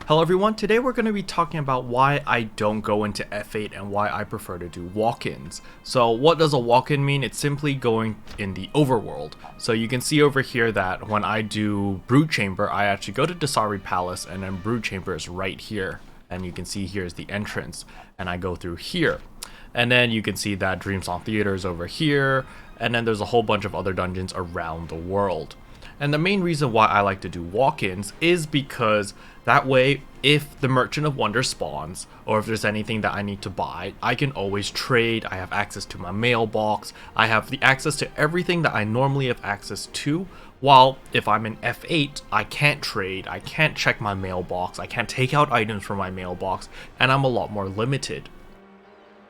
Hello everyone, today we're going to be talking about why I don't go into F8 and why I prefer to do walk-ins. So what does a walk-in mean? It's simply going in the overworld. So you can see over here that when I do Brood Chamber, I actually go to Dasari Palace and then Brood Chamber is right here. And you can see here's the entrance and I go through here. And then you can see that Dreamsong Theater is over here, and then there's a whole bunch of other dungeons around the world. And the main reason why I like to do walk-ins is because that way, if the Merchant of Wonder spawns, or if there's anything that I need to buy, I can always trade. I have access to my mailbox. I have the access to everything that I normally have access to. While if I'm in F8, I can't trade, I can't check my mailbox, I can't take out items from my mailbox, and I'm a lot more limited.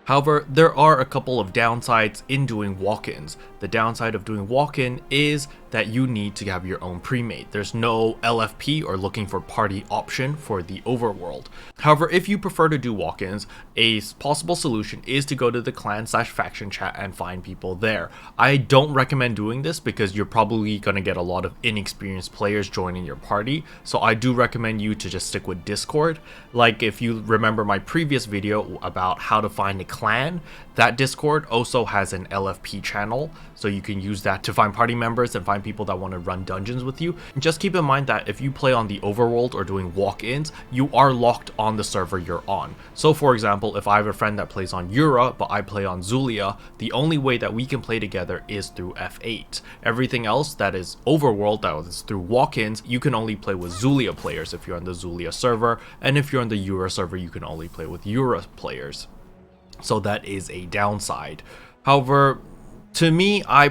However, there are a couple of downsides in doing walk-ins. The downside of doing walk-in is that you need to have your own pre-made. There's no LFP or looking for party option for the overworld. However, if you prefer to do walk-ins, a possible solution is to go to the clan/faction chat and find people there. I don't recommend doing this because you're probably going to get a lot of inexperienced players joining your party. So I do recommend you to just stick with Discord. Like if you remember my previous video about how to find a clan, that Discord also has an LFP channel, so you can use that to find party members and find people that want to run dungeons with you. And just keep in mind that if you play on the overworld or doing walk-ins, you are locked on the server you're on. So for example, if I have a friend that plays on Yura but I play on Zulia, the only way that we can play together is through F8. Everything else that is overworld, that is through walk-ins, you can only play with Zulia players if you're on the Zulia server, and if you're on the Yura server, you can only play with Yura players. So that is a downside. However, to me, I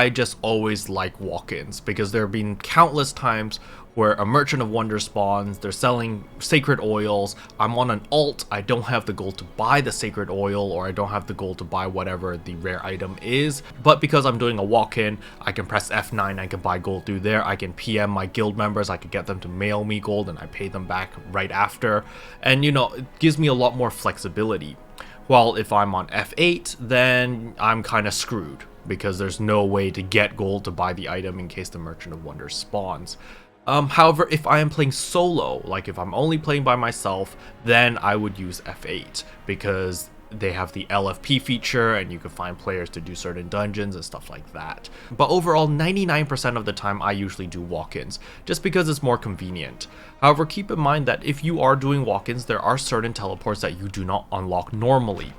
just always like walk-ins because there have been countless times where a Merchant of Wonder spawns, they're selling sacred oils, I'm on an alt, I don't have the gold to buy the sacred oil, or I don't have the gold to buy whatever the rare item is, but because I'm doing a walk-in, I can press F9, I can buy gold through there, I can PM my guild members, I can get them to mail me gold and I pay them back right after, and you know, it gives me a lot more flexibility. While if I'm on F8, then I'm kind of screwed because there's no way to get gold to buy the item in case the Merchant of Wonder spawns. However, if I am playing solo, like if I'm only playing by myself, then I would use F8 because they have the LFP feature and you can find players to do certain dungeons and stuff like that. But overall, 99% of the time I usually do walk-ins just because it's more convenient. However, keep in mind that if you are doing walk-ins, there are certain teleports that you do not unlock normally.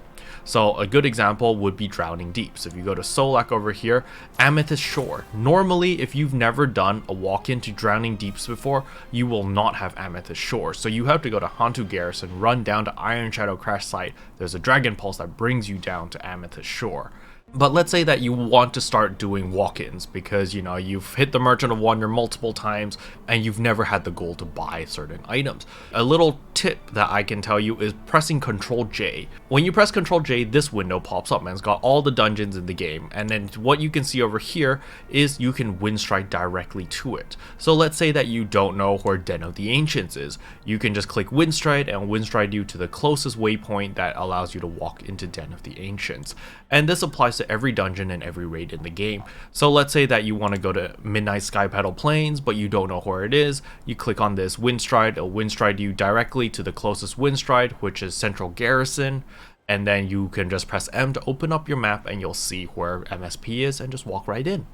So a good example would be Drowning Deeps. If you go to Solak over here, Amethyst Shore. Normally, if you've never done a walk-in to Drowning Deeps before, you will not have Amethyst Shore. So you have to go to Hantu Garrison, run down to Iron Shadow Crash Site. There's a Dragon Pulse that brings you down to Amethyst Shore. But let's say that you want to start doing walk-ins because, you know, you've hit the Merchant of Wonder multiple times and you've never had the gold to buy certain items. A little tip that I can tell you is pressing Ctrl J. When you press Ctrl J, this window pops up and it's got all the dungeons in the game. And then what you can see over here is you can wind strike directly to it. So let's say that you don't know where Den of the Ancients is. You can just click wind strike and wind strike you to the closest waypoint that allows you to walk into Den of the Ancients. And this applies to every dungeon and every raid in the game. So let's say that you want to go to Midnight Sky Petal Plains, but you don't know where it is. You click on this wind stride, it'll wind stride you directly to the closest wind stride, which is Central Garrison. And then you can just press M to open up your map and you'll see where MSP is and just walk right in.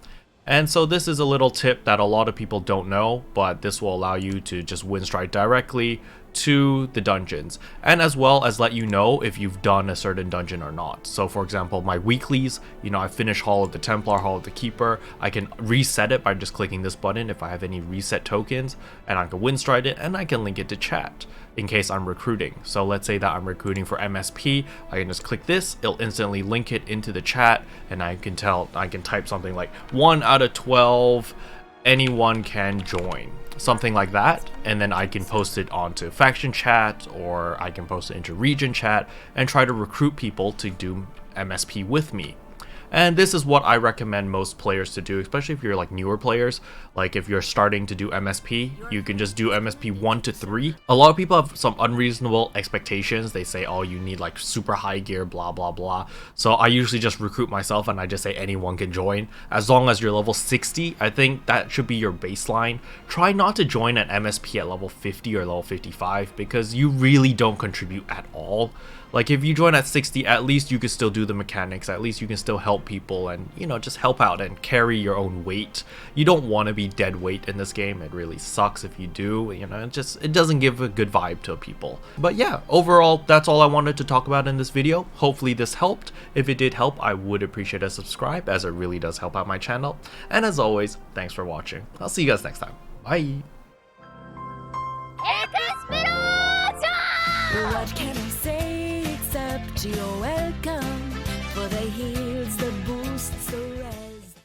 And so this is a little tip that a lot of people don't know, but this will allow you to just wind strike directly to the dungeons, and as well as let you know if you've done a certain dungeon or not. So for example, my weeklies, you know, I finished Hall of the Templar, Hall of the Keeper, I can reset it by just clicking this button if I have any reset tokens, and I can wind stride it and I can link it to chat in case I'm recruiting. So let's say that I'm recruiting for MSP, I can just click this, it'll instantly link it into the chat, and I can type something like 1 out of 12 anyone can join, something like that, and then I can post it onto faction chat, or I can post it into region chat and try to recruit people to do MSP with me. And this is what I recommend most players to do, especially if you're like newer players. Like if you're starting to do MSP, you can just do MSP 1 to 3. A lot of people have some unreasonable expectations. They say, oh, you need like super high gear, blah blah blah. So I usually just recruit myself and I just say anyone can join. As long as you're level 60, I think that should be your baseline. Try not to join an MSP at level 50 or level 55 because you really don't contribute at all. Like if you join at 60, at least you can still do the mechanics, at least you can still help people and, you know, just help out and carry your own weight. You don't want to be dead weight in this game. It really sucks if you do, you know, it doesn't give a good vibe to people. But yeah, overall, that's all I wanted to talk about in this video. Hopefully this helped. If it did help, I would appreciate a subscribe as it really does help out my channel. And as always, thanks for watching. I'll see you guys next time. Bye! What can I say except you're welcome?